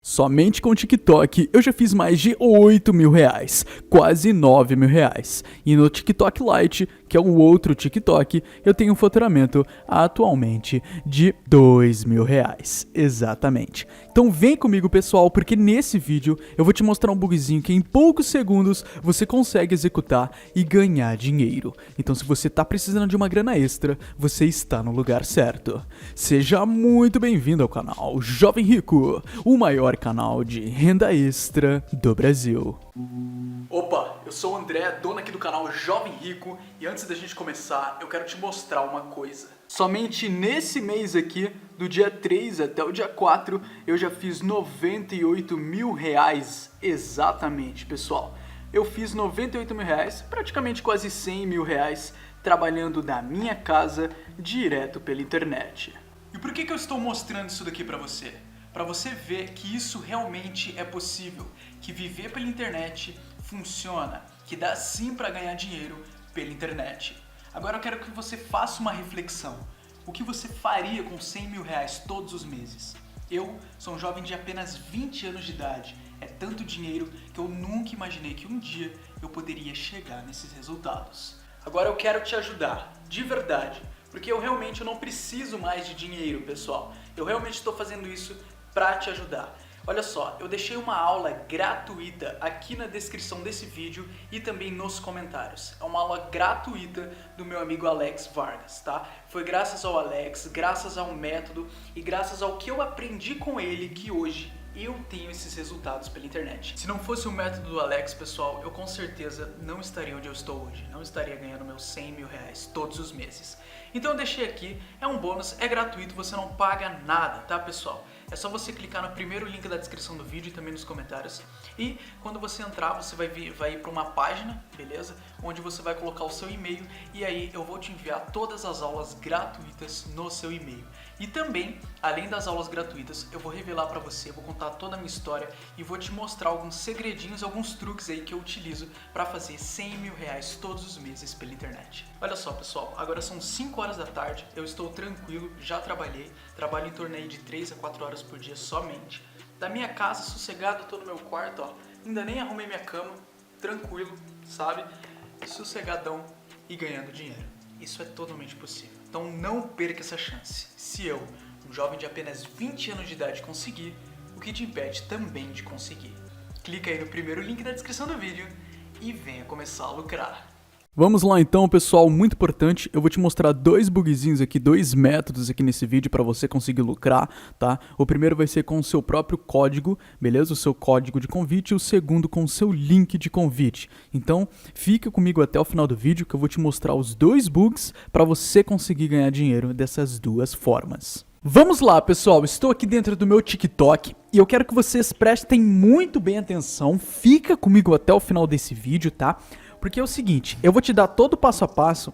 Somente com o TikTok eu já fiz mais de 8 mil reais, quase 9 mil reais. E no TikTok Lite, que é o outro TikTok, eu tenho um faturamento atualmente de 2 mil reais, exatamente. Então vem comigo pessoal, porque nesse vídeo eu vou te mostrar um bugzinho que em poucos segundos você consegue executar e ganhar dinheiro. Então se você tá precisando de uma grana extra, você está no lugar certo. Seja muito bem-vindo ao canal Jovem Rico, o maior canal de renda extra do Brasil. Opa, eu sou o André, dono aqui do canal Jovem Rico, e antes da gente começar, eu quero te mostrar uma coisa. Somente nesse mês aqui, do dia 3 até o dia 4, eu já fiz 98 mil reais, exatamente, pessoal. Eu fiz 98 mil reais, praticamente quase 100 mil reais, trabalhando da minha casa, direto pela internet. E por que eu estou mostrando isso daqui pra você? Para você ver que isso realmente é possível, que viver pela internet funciona, que dá sim para ganhar dinheiro pela internet. Agora eu quero que você faça uma reflexão. O que você faria com 100 mil reais todos os meses? Eu sou um jovem de apenas 20 anos de idade. É tanto dinheiro que eu nunca imaginei que um dia eu poderia chegar nesses resultados. Agora eu quero te ajudar, de verdade, porque eu realmente não preciso mais de dinheiro, pessoal. Eu realmente estou fazendo isso para te ajudar. Olha só, eu deixei uma aula gratuita aqui na descrição desse vídeo e também nos comentários. É uma aula gratuita do meu amigo Alex Vargas, tá? Foi graças ao Alex, graças ao método e graças ao que eu aprendi com ele que hoje eu tenho esses resultados pela internet. Se não fosse o método do Alex, pessoal, eu com certeza não estaria onde eu estou hoje. Não estaria ganhando meus 100 mil reais todos os meses. Então eu deixei aqui, é um bônus, é gratuito, você não paga nada, tá pessoal? É só você clicar no primeiro link da descrição do vídeo e também nos comentários. E quando você entrar, você vai ir para uma página, beleza? Onde você vai colocar o seu e-mail e aí eu vou te enviar todas as aulas gratuitas no seu e-mail. E também, além das aulas gratuitas, eu vou revelar para você, vou contar toda a minha história e vou te mostrar alguns segredinhos, alguns truques aí que eu utilizo para fazer 100 mil reais todos os meses pela internet. Olha só pessoal, agora são 5 horas da tarde, eu estou tranquilo, já trabalho em torno aí de 3 a 4 horas por dia somente. Da minha casa, sossegado, tô no meu quarto, ó, ainda nem arrumei minha cama, tranquilo, sabe? Sossegadão e ganhando dinheiro. Isso é totalmente possível. Então não perca essa chance. Se eu, um jovem de apenas 20 anos de idade, conseguir, o que te impede também de conseguir? Clica aí no primeiro link da descrição do vídeo e venha começar a lucrar. Vamos lá então, pessoal, muito importante, eu vou te mostrar dois bugzinhos aqui, dois métodos aqui nesse vídeo para você conseguir lucrar, tá? O primeiro vai ser com o seu próprio código, beleza? O seu código de convite e o segundo com o seu link de convite. Então, fica comigo até o final do vídeo que eu vou te mostrar os dois bugs para você conseguir ganhar dinheiro dessas duas formas. Vamos lá, pessoal, estou aqui dentro do meu TikTok e eu quero que vocês prestem muito bem atenção, fica comigo até o final desse vídeo, tá? Porque é o seguinte, eu vou te dar todo o passo a passo,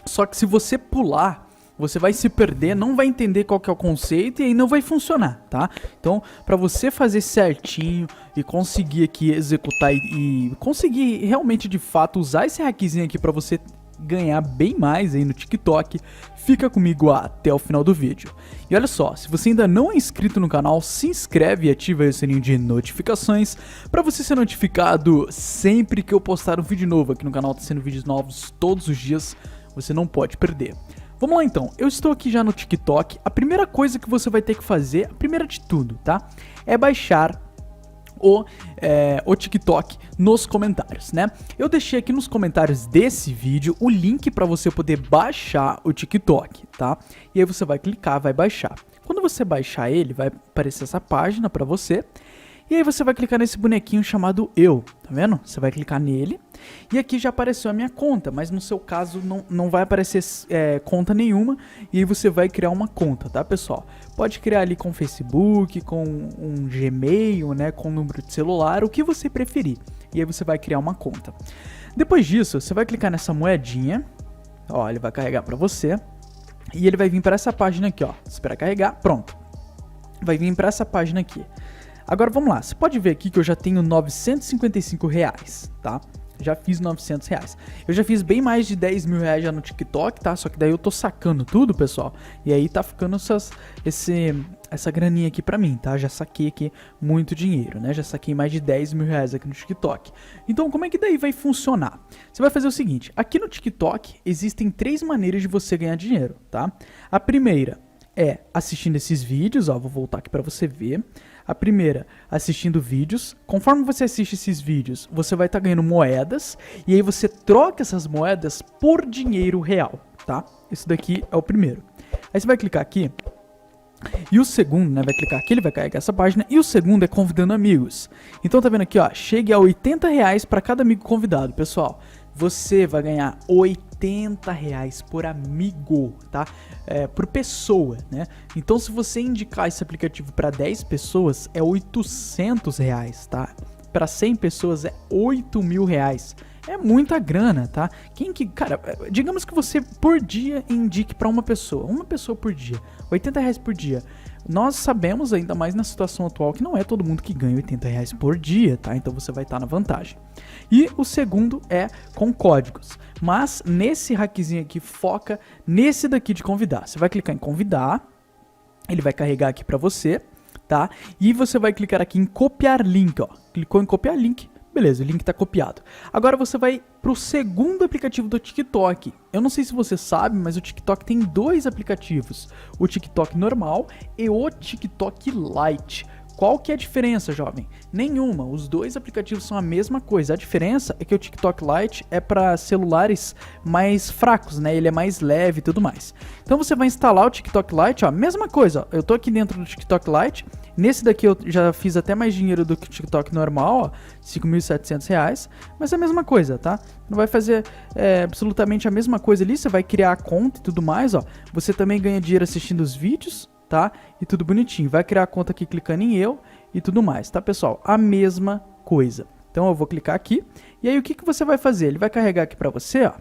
só que se você pular, você vai se perder, não vai entender qual que é o conceito e aí não vai funcionar, tá? Então, para você fazer certinho e conseguir aqui executar e conseguir realmente de fato usar esse hackzinho aqui para você ganhar bem mais aí no TikTok, fica comigo até o final do vídeo. E olha só, se você ainda não é inscrito no canal, se inscreve e ativa aí o sininho de notificações para você ser notificado sempre que eu postar um vídeo novo. Aqui no canal tá sendo vídeos novos todos os dias, você não pode perder. Vamos lá então, eu estou aqui já no TikTok. A primeira coisa que você vai ter que fazer, a primeira de tudo, tá? É baixar o TikTok nos comentários, né? Eu deixei aqui nos comentários desse vídeo o link para você poder baixar o TikTok, tá? E aí você vai clicar, vai baixar. Quando você baixar ele, vai aparecer essa página para você. E aí você vai clicar nesse bonequinho chamado Eu, tá vendo? Você vai clicar nele e aqui já apareceu a minha conta, mas no seu caso não vai aparecer conta nenhuma e aí você vai criar uma conta, tá pessoal? Pode criar ali com Facebook, com um Gmail, né, com um número de celular, o que você preferir. E aí você vai criar uma conta. Depois disso, você vai clicar nessa moedinha, ó, ele vai carregar pra você e ele vai vir para essa página aqui, ó, espera carregar, pronto. Vai vir para essa página aqui. Agora vamos lá, você pode ver aqui que eu já tenho 955 reais, tá? Já fiz 900 reais. Eu já fiz bem mais de 10 mil reais já no TikTok, tá? Só que daí eu tô sacando tudo, pessoal. E aí tá ficando essa graninha aqui pra mim, tá? Já saquei aqui muito dinheiro, né? Já saquei mais de 10 mil reais aqui no TikTok. Então, como é que daí vai funcionar? Você vai fazer o seguinte. Aqui no TikTok, existem 3 maneiras de você ganhar dinheiro, tá? A primeira é assistindo esses vídeos, ó. Vou voltar aqui pra você ver. A primeira, assistindo vídeos. Conforme você assiste esses vídeos, você vai estar ganhando moedas. E aí você troca essas moedas por dinheiro real, tá? Isso daqui é o primeiro. Aí você vai clicar aqui. E o segundo, né, vai clicar aqui, ele vai carregar essa página. E o segundo é convidando amigos. Então tá vendo aqui, ó, chegue a 80 reais para cada amigo convidado, pessoal. Você vai ganhar 80 reais por amigo, tá? Por pessoa, né? Então se você indicar esse aplicativo para 10 pessoas, é 800 reais, tá? Para 100 pessoas é 8 mil reais. É muita grana, tá? Cara, digamos que você por dia indique para uma pessoa por dia, 80 reais por dia. Nós sabemos, ainda mais na situação atual, que não é todo mundo que ganha 80 reais por dia, tá? Então você vai estar na vantagem. E o segundo é com códigos. Mas nesse hackzinho aqui, foca nesse daqui de convidar. Você vai clicar em convidar, ele vai carregar aqui para você, tá? E você vai clicar aqui em copiar link, ó. Clicou em copiar link. Beleza, o link tá copiado. Agora você vai pro segundo aplicativo do TikTok. Eu não sei se você sabe, mas o TikTok tem 2 aplicativos. O TikTok normal e o TikTok Lite. Qual que é a diferença, jovem? Nenhuma, os 2 aplicativos são a mesma coisa. A diferença é que o TikTok Lite é para celulares mais fracos, né? Ele é mais leve e tudo mais. Então você vai instalar o TikTok Lite, ó, mesma coisa, ó. Eu tô aqui dentro do TikTok Lite. Nesse daqui eu já fiz até mais dinheiro do que o TikTok normal, ó, 5.700 reais. Mas é a mesma coisa, tá? Não vai fazer absolutamente a mesma coisa ali. Você vai criar a conta e tudo mais, ó. Você também ganha dinheiro assistindo os vídeos, tá? E tudo bonitinho. Vai criar a conta aqui clicando em eu e tudo mais, tá, pessoal? A mesma coisa. Então eu vou clicar aqui. E aí o que você vai fazer? Ele vai carregar aqui pra você, ó.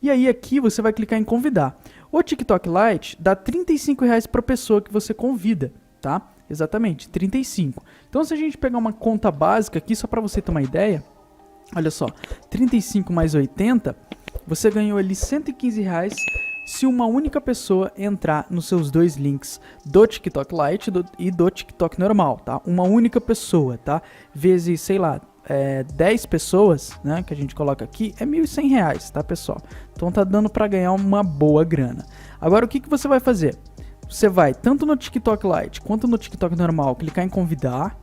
E aí aqui você vai clicar em convidar. O TikTok Lite dá 35 reais pra pessoa que você convida, tá? Exatamente, 35. Então se a gente pegar uma conta básica aqui, só pra você ter uma ideia, olha só, 35 mais 80, você ganhou ali 115 reais se uma única pessoa entrar nos seus 2 links do TikTok Lite e do TikTok normal, tá? Uma única pessoa, tá? Vezes, sei lá, 10 pessoas, né, que a gente coloca aqui, é 1.100 reais, tá, pessoal? Então tá dando pra ganhar uma boa grana. Agora o que você vai fazer? Você vai tanto no TikTok Lite quanto no TikTok normal clicar em convidar,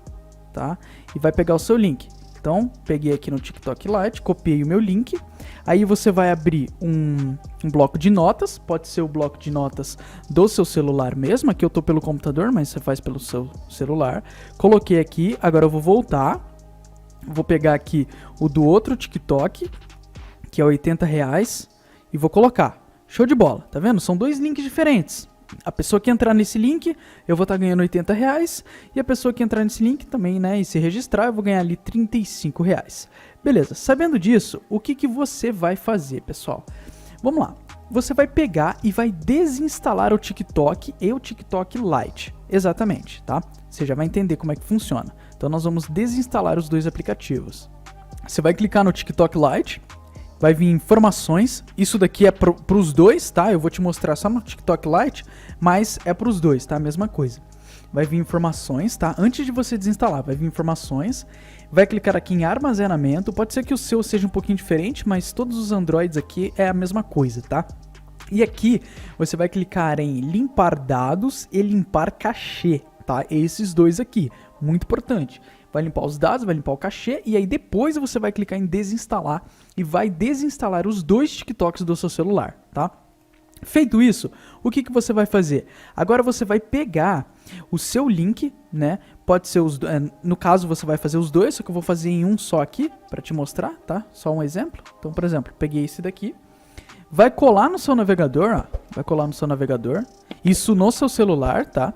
tá? E vai pegar o seu link. Então, peguei aqui no TikTok Lite, copiei o meu link. Aí você vai abrir um bloco de notas. Pode ser o bloco de notas do seu celular mesmo. Aqui eu tô pelo computador, mas você faz pelo seu celular. Coloquei aqui, agora eu vou voltar. Vou pegar aqui o do outro TikTok, que é 80 reais, e vou colocar. Show de bola, tá vendo? São 2 links diferentes. A pessoa que entrar nesse link, eu vou estar ganhando 80 reais. E a pessoa que entrar nesse link também, né, e se registrar, eu vou ganhar ali 35 reais. Beleza, sabendo disso, o que você vai fazer, pessoal? Vamos lá. Você vai pegar e vai desinstalar o TikTok e o TikTok Lite. Exatamente, tá? Você já vai entender como é que funciona. Então nós vamos desinstalar os 2 aplicativos. Você vai clicar no TikTok Lite. Vai vir informações, isso daqui é pros 2, tá? Eu vou te mostrar só no TikTok Lite, mas é pros 2, tá? A mesma coisa. Vai vir informações, tá? Antes de você desinstalar, vai vir informações. Vai clicar aqui em armazenamento. Pode ser que o seu seja um pouquinho diferente, mas todos os Androids aqui é a mesma coisa, tá? E aqui você vai clicar em limpar dados e limpar cachê, tá? Esses 2 aqui, muito importante. Vai limpar os dados, vai limpar o cachê e aí depois você vai clicar em desinstalar e vai desinstalar os 2 TikToks do seu celular, tá? Feito isso, o que você vai fazer? Agora você vai pegar o seu link, né? Pode ser no caso você vai fazer os 2, só que eu vou fazer em um só aqui para te mostrar, tá? Só um exemplo. Então, por exemplo, peguei esse daqui. Vai colar no seu navegador, ó. Vai colar no seu navegador. Isso no seu celular, tá?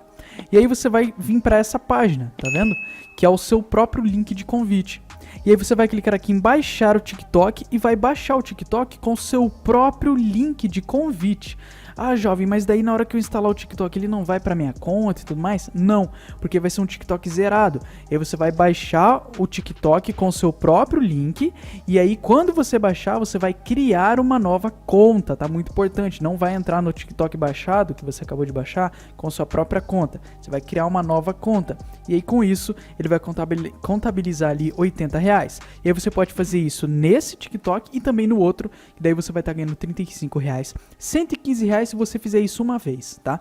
E aí você vai vir para essa página, tá vendo? Que é o seu próprio link de convite. E aí você vai clicar aqui em baixar o TikTok e vai baixar o TikTok com o seu próprio link de convite. Ah, jovem, mas daí na hora que eu instalar o TikTok ele não vai pra minha conta e tudo mais? Não, porque vai ser um TikTok zerado. E aí você vai baixar o TikTok com o seu próprio link, e aí quando você baixar, você vai criar uma nova conta, tá? Muito importante, não vai entrar no TikTok baixado, que você acabou de baixar, com sua própria conta. Você vai criar uma nova conta, e aí com isso, ele vai contabilizar ali R$80. E aí você pode fazer isso nesse TikTok e também no outro, que daí você vai estar ganhando R$35, R$115 se você fizer isso uma vez, tá?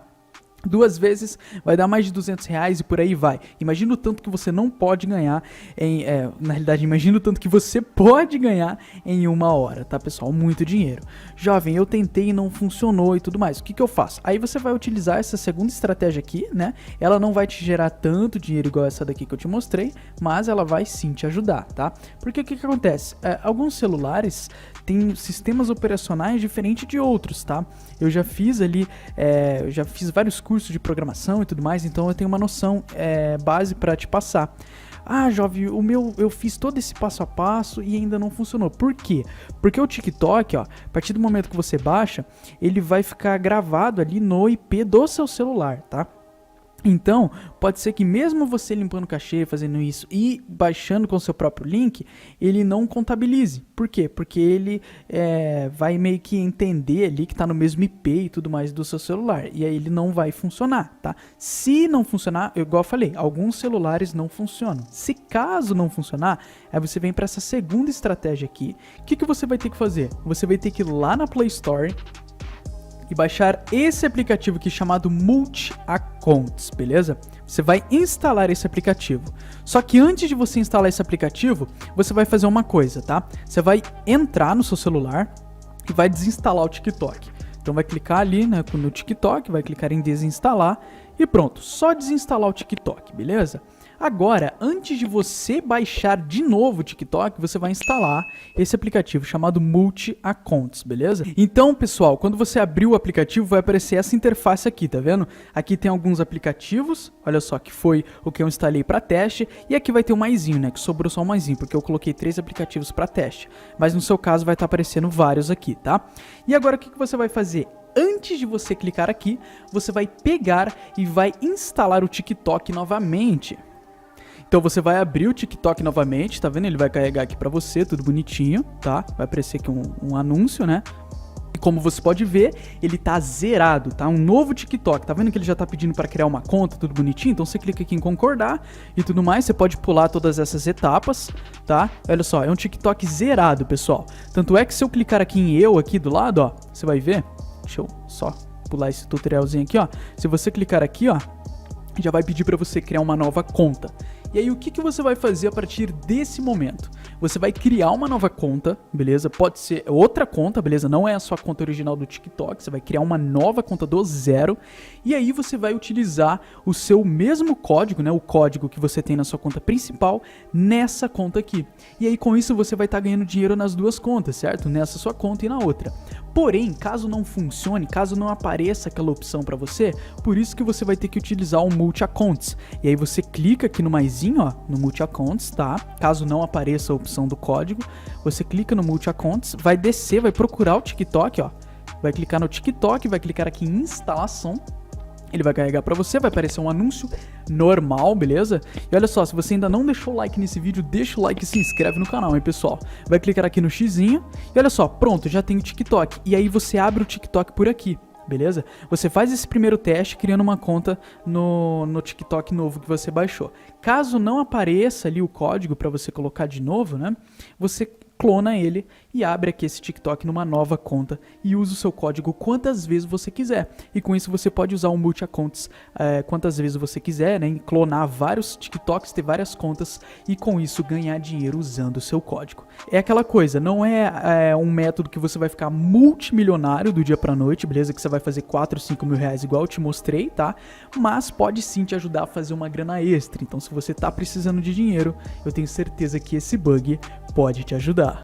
2 vezes vai dar mais de R$200 e por aí vai. Imagina o tanto que você não pode ganhar na realidade, imagina o tanto que você pode ganhar em 1 hora, tá, pessoal? Muito dinheiro. Jovem, eu tentei e não funcionou e tudo mais. O que que eu faço? Aí você vai utilizar essa segunda estratégia aqui, né? Ela não vai te gerar tanto dinheiro igual essa daqui que eu te mostrei, mas ela vai sim te ajudar, tá? Porque o que que acontece? Alguns celulares têm sistemas operacionais diferentes de outros, tá? Eu já fiz ali, eu já fiz vários cursos de programação e tudo mais, então eu tenho uma noção base para te passar. Ah, jovem, o meu, eu fiz todo esse passo a passo e ainda não funcionou. Por quê? Porque o TikTok, ó, a partir do momento que você baixa, ele vai ficar gravado ali no IP do seu celular, tá? Então, pode ser que mesmo você limpando o cachê, fazendo isso e baixando com o seu próprio link, ele não contabilize. Por quê? Porque ele vai meio que entender ali que está no mesmo IP e tudo mais do seu celular. E aí ele não vai funcionar, tá? Se não funcionar, igual eu falei, alguns celulares não funcionam. Se caso não funcionar, aí você vem para essa segunda estratégia aqui. O que que você vai ter que fazer? Você vai ter que ir lá na Play Store e baixar esse aplicativo aqui chamado Multi Accounts, beleza? Você vai instalar esse aplicativo. Só que antes de você instalar esse aplicativo, você vai fazer uma coisa, tá? Você vai entrar no seu celular e vai desinstalar o TikTok. Então vai clicar ali, né, no TikTok, vai clicar em desinstalar e pronto, só desinstalar o TikTok, beleza? Agora, antes de você baixar de novo o TikTok, você vai instalar esse aplicativo chamado Multi Accounts, beleza? Então, pessoal, quando você abrir o aplicativo, vai aparecer essa interface aqui, tá vendo? Aqui tem alguns aplicativos, olha só, que foi o que eu instalei para teste, e aqui vai ter um maisinho, né, que sobrou só um maisinho, porque eu coloquei 3 aplicativos para teste. Mas no seu caso vai estar aparecendo vários aqui, tá? E agora o que você vai fazer? Antes de você clicar aqui, você vai pegar e vai instalar o TikTok novamente. Então você vai abrir o TikTok novamente, tá vendo? Ele vai carregar aqui pra você, tudo bonitinho, tá? Vai aparecer aqui um anúncio, né? E como você pode ver, ele tá zerado, tá? Um novo TikTok, tá vendo que ele já tá pedindo pra criar uma conta, tudo bonitinho? Então você clica aqui em concordar e tudo mais, você pode pular todas essas etapas, tá? Olha só, é um TikTok zerado, pessoal. Tanto é que se eu clicar aqui em eu, aqui do lado, ó, você vai ver, deixa eu só pular esse tutorialzinho aqui, ó. Se você clicar aqui, ó, já vai pedir para você criar uma nova conta. E aí o que você vai fazer a partir desse momento? Você vai criar uma nova conta, beleza? Pode ser outra conta, beleza? Não é a sua conta original do TikTok, você vai criar uma nova conta do zero. E aí você vai utilizar o seu mesmo código, né? O código que você tem na sua conta principal, nessa conta aqui. E aí com isso você vai estar ganhando dinheiro nas duas contas, certo? Nessa sua conta e na outra. Porém, caso não funcione, caso não apareça aquela opção para você, por isso que você vai ter que utilizar o Multi Accounts. E aí você clica aqui no maisinho, ó, no Multi Accounts, tá? Caso não apareça a opção do código, você clica no Multi Accounts, vai descer, vai procurar o TikTok, ó. Vai clicar no TikTok, vai clicar aqui em instalação. Ele vai carregar pra você, vai aparecer um anúncio normal, beleza? E olha só, se você ainda não deixou o like nesse vídeo, deixa o like e se inscreve no canal, hein, pessoal? Vai clicar aqui no xizinho e olha só, pronto, já tem o TikTok. E aí você abre o TikTok por aqui, beleza? Você faz esse primeiro teste criando uma conta no TikTok novo que você baixou. Caso não apareça ali o código pra você colocar de novo, né? Você clona ele e abre aqui esse TikTok numa nova conta e usa o seu código quantas vezes você quiser. E com isso você pode usar o Multi Accounts quantas vezes você quiser, né? Clonar vários TikToks, ter várias contas e com isso ganhar dinheiro usando o seu código. É aquela coisa, não é um método que você vai ficar multimilionário do dia pra noite, beleza? Que você vai fazer 4, 5 mil reais igual eu te mostrei, tá? Mas pode sim te ajudar a fazer uma grana extra. Então se você tá precisando de dinheiro, eu tenho certeza que esse bug pode te ajudar.